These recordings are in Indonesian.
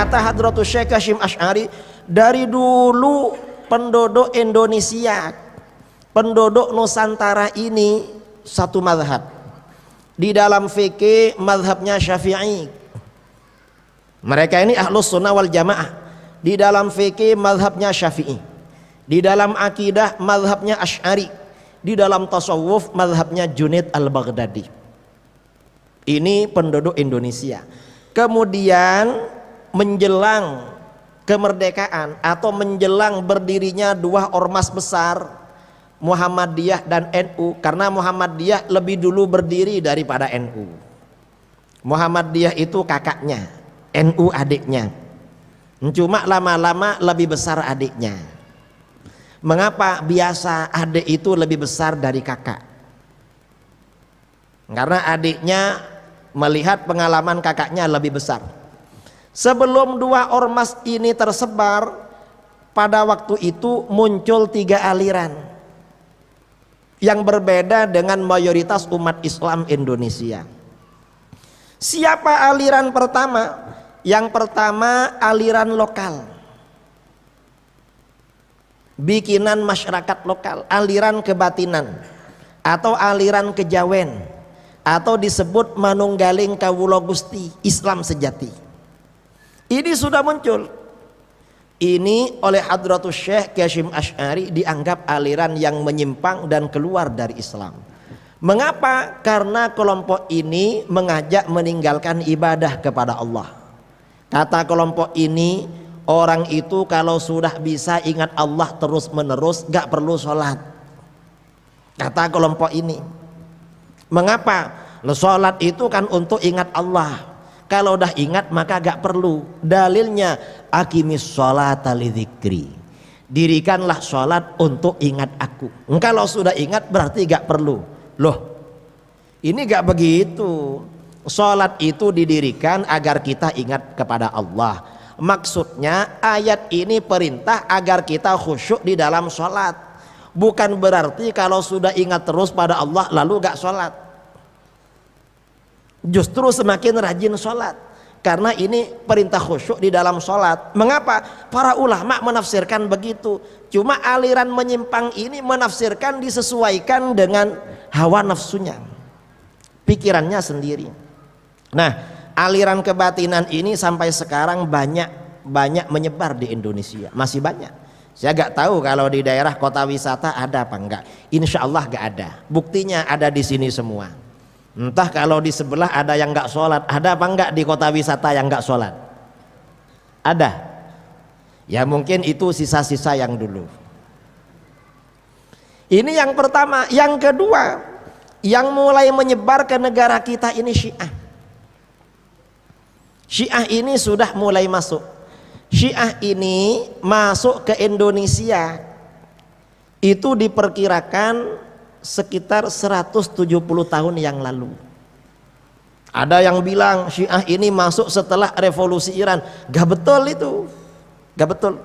kata Hadratus Syekh Hasyim Asy'ari, dari dulu penduduk Indonesia, penduduk Nusantara ini satu mazhab. Di dalam fikih mazhabnya Syafi'i. Mereka ini Ahlus Sunnah wal Jamaah. Di dalam fikih mazhabnya Syafi'i. Di dalam akidah mazhabnya Asy'ari. Di dalam tasawuf mazhabnya Junaid al-Baghdadi. Ini penduduk Indonesia. Kemudian menjelang kemerdekaan atau menjelang berdirinya dua ormas besar, Muhammadiyah dan NU, karena Muhammadiyah lebih dulu berdiri daripada NU. Muhammadiyah itu kakaknya, NU adiknya. Cuma lama-lama lebih besar adiknya. Mengapa? Biasa adik itu lebih besar dari kakak. Karena adiknya melihat pengalaman kakaknya lebih besar. Sebelum dua ormas ini tersebar, pada waktu itu muncul tiga aliran yang berbeda dengan mayoritas umat Islam Indonesia. Siapa aliran pertama? Yang pertama aliran lokal, bikinan masyarakat lokal, aliran kebatinan atau aliran kejawen, atau disebut manunggaling kawula Gusti, Islam sejati. Ini sudah muncul. Ini oleh Hadratus Syekh Hasyim Asy'ari dianggap aliran yang menyimpang dan keluar dari Islam. Mengapa? Karena kelompok ini mengajak meninggalkan ibadah kepada Allah. Kata kelompok ini, orang itu kalau sudah bisa ingat Allah terus menerus gak perlu sholat. Kata kelompok ini. Mengapa? Sholat itu kan untuk ingat Allah. Kalau udah ingat maka gak perlu. Dalilnya aqimis sholata lidzikri, dirikanlah sholat untuk ingat aku. Kalau sudah ingat berarti gak perlu. Loh, ini gak begitu. Sholat itu didirikan agar kita ingat kepada Allah. Maksudnya ayat ini perintah agar kita khusyuk di dalam sholat. Bukan berarti kalau sudah ingat terus pada Allah lalu gak sholat. Justru semakin rajin sholat, karena ini perintah khusyuk di dalam sholat. Mengapa? Para ulama menafsirkan begitu. Cuma aliran menyimpang ini menafsirkan disesuaikan dengan hawa nafsunya, pikirannya sendiri. Nah, aliran kebatinan ini sampai sekarang banyak menyebar di Indonesia, masih banyak. Saya gak tahu kalau di daerah kota wisata ada apa enggak. Insya Allah gak ada. Buktinya ada di sini semua. Entah kalau di sebelah ada yang nggak sholat, ada apa enggak di kota wisata yang nggak sholat? Ada. Ya mungkin itu sisa-sisa yang dulu. Ini yang pertama. Yang kedua, yang mulai menyebar ke negara kita ini Syiah. Syiah ini sudah mulai masuk. Syiah ini masuk ke Indonesia itu diperkirakan sekitar 170 tahun yang lalu. Ada yang bilang Syiah ini masuk setelah revolusi Iran. Gak betul itu, gak betul.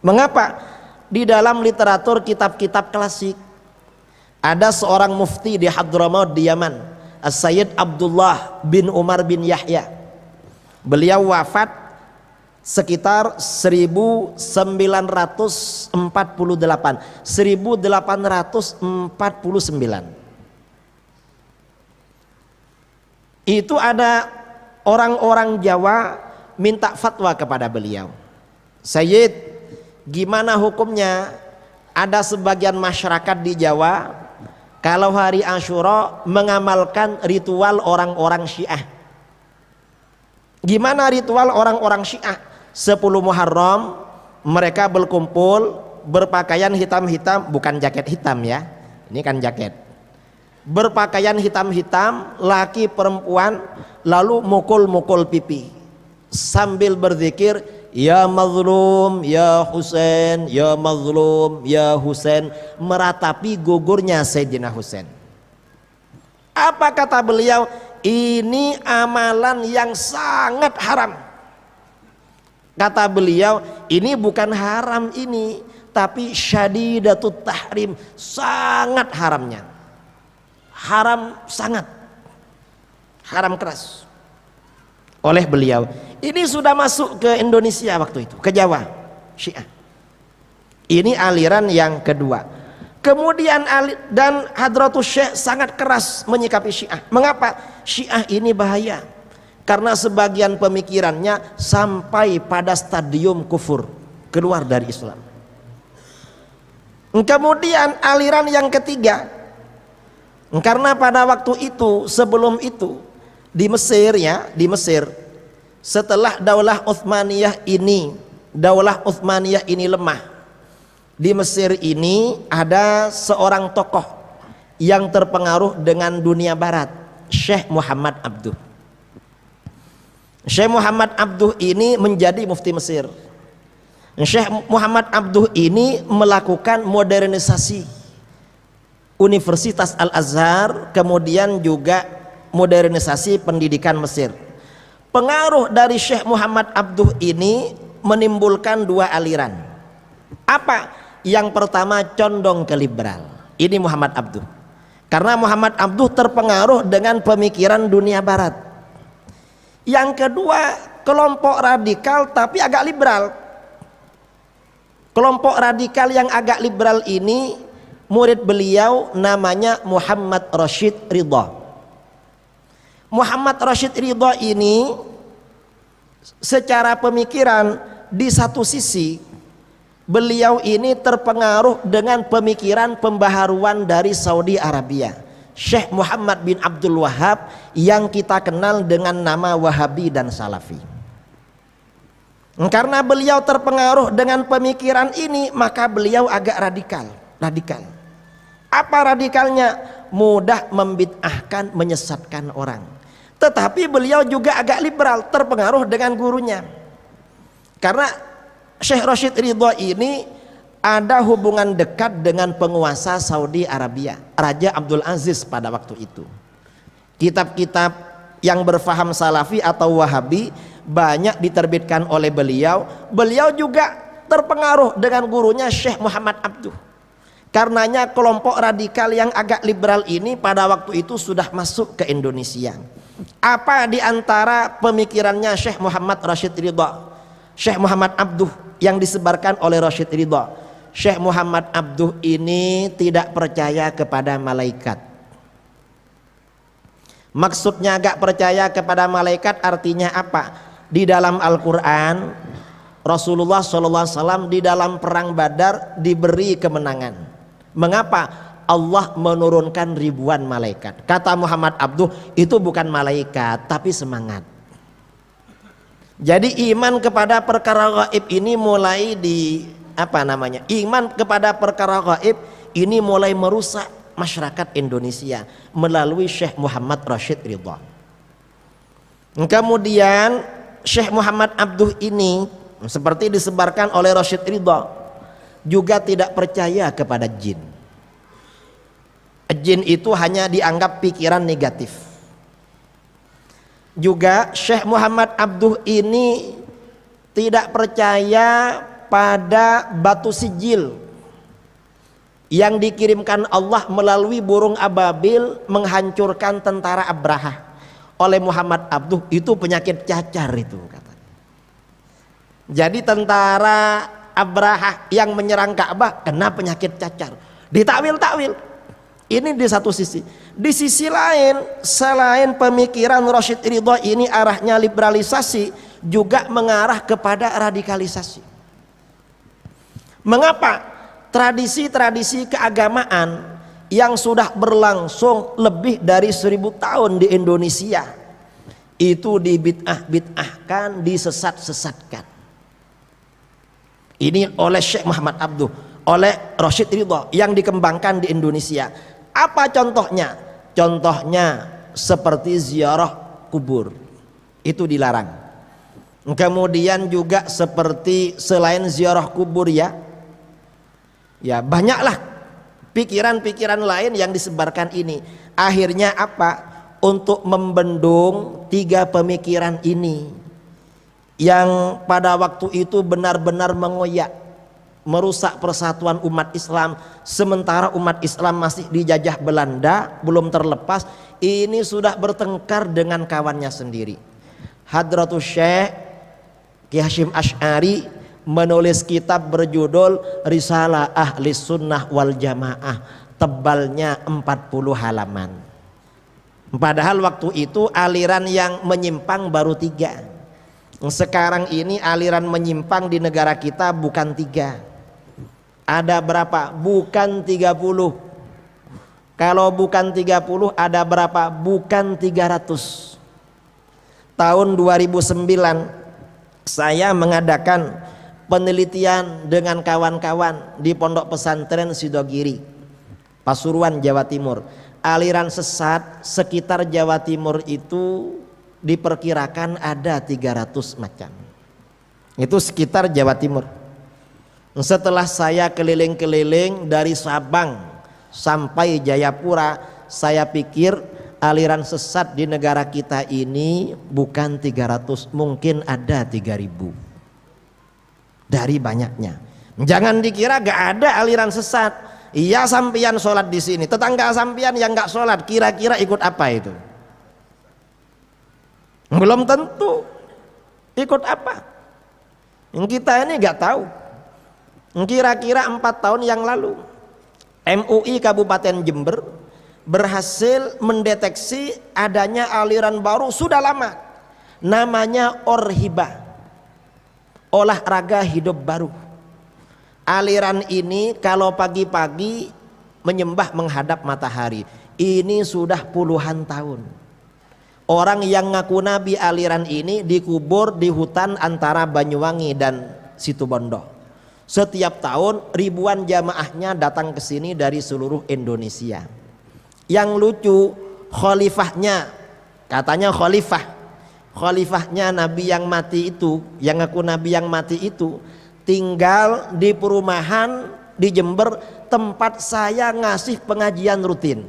Mengapa? Di dalam literatur kitab-kitab klasik ada seorang mufti di Hadramaut di Yaman, As-Sayyid Abdullah bin Umar bin Yahya. Beliau wafat sekitar 1849. Itu ada orang-orang Jawa minta fatwa kepada beliau. Sayyid, gimana hukumnya? Ada sebagian masyarakat di Jawa kalau hari Asyura mengamalkan ritual orang-orang Syiah. Gimana ritual orang-orang Syiah? 10 Muharram mereka berkumpul berpakaian hitam-hitam, bukan jaket hitam ya, ini kan jaket, berpakaian hitam-hitam, laki perempuan, lalu mukul-mukul pipi sambil berzikir, ya mazlum ya Husain, ya mazlum ya Husain, meratapi gugurnya Sayyidina Husain. Apa kata beliau? Ini amalan yang sangat haram. Kata beliau, ini bukan haram ini, tapi syadidatut tahrim, sangat haramnya. Haram sangat. Haram keras. oleh beliau. Ini sudah masuk ke Indonesia waktu itu, ke Jawa, Syiah. Ini aliran yang kedua. Kemudian dan Hadratus Syekh sangat keras menyikapi Syiah. Mengapa? Syiah ini bahaya. Karena sebagian pemikirannya sampai pada stadium kufur, keluar dari Islam. Kemudian aliran yang ketiga, karena pada waktu itu, sebelum itu di Mesir ya, di Mesir setelah Daulah Utsmaniyah ini lemah, di Mesir ini ada seorang tokoh yang terpengaruh dengan dunia barat, Syekh Muhammad Abduh. Syekh Muhammad Abduh ini menjadi mufti Mesir. Syekh Muhammad Abduh ini melakukan modernisasi Universitas Al-Azhar, kemudian juga modernisasi pendidikan Mesir. Pengaruh dari Syekh Muhammad Abduh ini menimbulkan dua aliran. Apa? Yang pertama condong ke liberal. Ini Muhammad Abduh. Karena Muhammad Abduh terpengaruh dengan pemikiran dunia barat. Yang kedua, kelompok radikal tapi agak liberal. Kelompok radikal yang agak liberal ini murid beliau namanya Muhammad Rashid Ridha. Muhammad Rashid Ridha ini secara pemikiran di satu sisi beliau ini terpengaruh dengan pemikiran pembaharuan dari Saudi Arabia, Syekh Muhammad bin Abdul Wahab yang kita kenal dengan nama Wahabi dan Salafi. Karena beliau terpengaruh dengan pemikiran ini, maka beliau agak radikal. Apa radikalnya? Mudah membid'ahkan, menyesatkan orang. Tetapi beliau juga agak liberal, terpengaruh dengan gurunya. Karena Syekh Rashid Ridha ini ada hubungan dekat dengan penguasa Saudi Arabia, Raja Abdul Aziz pada waktu itu. Kitab-kitab yang berfaham Salafi atau Wahabi banyak diterbitkan oleh beliau. Beliau juga terpengaruh dengan gurunya Syekh Muhammad Abduh. Karenanya kelompok radikal yang agak liberal ini pada waktu itu sudah masuk ke Indonesia. Apa di antara pemikirannya Syekh Muhammad Rashid Ridha, Syekh Muhammad Abduh yang disebarkan oleh Rashid Ridha? Syekh Muhammad Abduh ini tidak percaya kepada malaikat. Maksudnya gak percaya kepada malaikat artinya apa? Di dalam Al-Quran Rasulullah SAW di dalam perang Badar diberi kemenangan. Mengapa? Allah menurunkan ribuan malaikat. Kata Muhammad Abduh, itu bukan malaikat tapi semangat. Jadi iman kepada perkara gaib ini mulai iman kepada perkara gaib ini mulai merusak masyarakat Indonesia melalui Syekh Muhammad Rashid Ridha. Kemudian Syekh Muhammad Abduh ini seperti disebarkan oleh Rashid Ridha juga tidak percaya kepada jin. Jin itu hanya dianggap pikiran negatif. Juga Syekh Muhammad Abduh ini tidak percaya pada batu sijil yang dikirimkan Allah melalui burung ababil menghancurkan tentara Abraha oleh Muhammad Abduh. Itu penyakit cacar itu katanya. Jadi tentara Abraha yang menyerang Ka'bah kena penyakit cacar. Ditakwil-takwil. Ini di satu sisi. Di sisi lain, selain pemikiran Rashid Ridha ini arahnya liberalisasi, juga mengarah kepada radikalisasi. Mengapa? Tradisi-tradisi keagamaan yang sudah berlangsung lebih dari 1000 tahun di Indonesia itu dibid'ah-bid'ahkan, disesat-sesatkan. Ini oleh Syekh Muhammad Abduh, oleh Rashid Ridha yang dikembangkan di Indonesia. Apa contohnya? Contohnya seperti ziarah kubur, itu dilarang. Kemudian juga seperti selain ziarah kubur ya banyaklah pikiran-pikiran lain yang disebarkan ini. Akhirnya apa? Untuk membendung 3 pemikiran ini yang pada waktu itu benar-benar mengoyak, merusak persatuan umat Islam. Sementara umat Islam masih dijajah Belanda, belum terlepas, ini sudah bertengkar dengan kawannya sendiri. Hadratus Syekh Ki Hasyim Asy'ari menulis kitab berjudul Risalah Ahli Sunnah wal Jamaah, tebalnya 40 halaman. Padahal waktu itu aliran yang menyimpang baru 3. Sekarang ini aliran menyimpang di negara kita bukan 3. Ada berapa? Bukan 30. Kalau bukan 30 ada berapa? Bukan 300. Tahun 2009 saya mengadakan penelitian dengan kawan-kawan di Pondok Pesantren Sidogiri, Pasuruan, Jawa Timur. Aliran sesat sekitar Jawa Timur itu diperkirakan ada 300 macam. Itu sekitar Jawa Timur. Setelah saya keliling-keliling dari Sabang sampai Jayapura, saya pikir aliran sesat di negara kita ini bukan 300, mungkin ada 3000 dari banyaknya. Jangan dikira gak ada aliran sesat. Iya, sampian sholat di sini, tetangga sampian yang gak sholat kira-kira ikut apa itu? Belum tentu ikut apa. Yang kita ini gak tahu. Kira-kira 4 tahun yang lalu MUI Kabupaten Jember berhasil mendeteksi adanya aliran baru sudah lama, namanya Orhibah, olahraga hidup baru. Aliran ini kalau pagi-pagi menyembah menghadap matahari, ini sudah puluhan tahun. Orang yang ngaku nabi aliran ini dikubur di hutan antara Banyuwangi dan Situbondo. Setiap tahun ribuan jamaahnya datang ke sini dari seluruh Indonesia. Yang lucu, khalifahnya, katanya khalifahnya nabi yang mati itu, yang ngaku nabi yang mati itu tinggal di perumahan di Jember tempat saya ngasih pengajian rutin.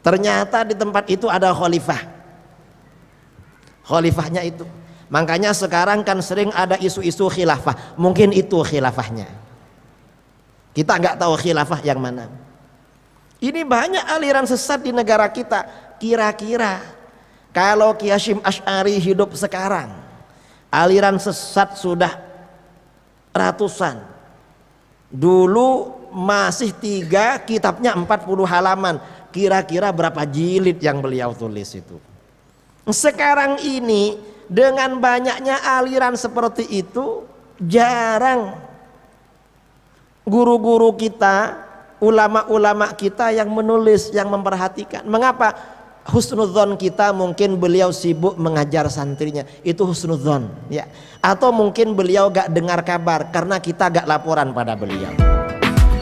Ternyata di tempat itu ada khalifahnya itu. Makanya sekarang kan sering ada isu-isu khilafah, mungkin itu khilafahnya. Kita nggak tahu khilafah yang mana. Ini banyak aliran sesat di negara kita. Kira-kira kalau Ki Hasyim Asy'ari hidup sekarang, aliran sesat sudah ratusan. Dulu masih 3, kitabnya 40 halaman. Kira-kira berapa jilid yang beliau tulis itu? Sekarang ini dengan banyaknya aliran seperti itu, jarang guru-guru kita, ulama-ulama kita yang menulis, yang memperhatikan. Mengapa? Husnudzon kita mungkin beliau sibuk mengajar santrinya, itu husnudzon ya. Atau mungkin beliau gak dengar kabar karena kita gak laporan pada beliau.